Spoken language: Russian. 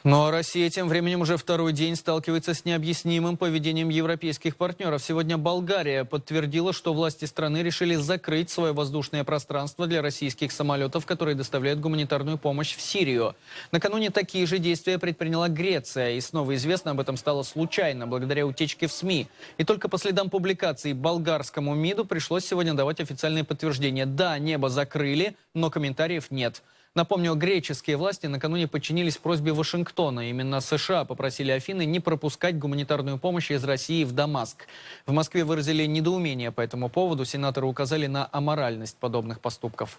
Ну а Россия тем временем уже второй день сталкивается с необъяснимым поведением европейских партнеров. Сегодня Болгария подтвердила, что власти страны решили закрыть свое воздушное пространство для российских самолетов, которые доставляют гуманитарную помощь в Сирию. Накануне такие же действия предприняла Греция. И снова известно об этом стало случайно, благодаря утечке в СМИ. И только по следам публикаций болгарскому МИДу пришлось сегодня давать официальные подтверждения. Да, небо закрыли, но комментариев нет. Напомню, греческие власти накануне подчинились просьбе Вашингтона. Именно США попросили Афины не пропускать гуманитарную помощь из России в Дамаск. В Москве выразили недоумение по этому поводу. Сенаторы указали на аморальность подобных поступков.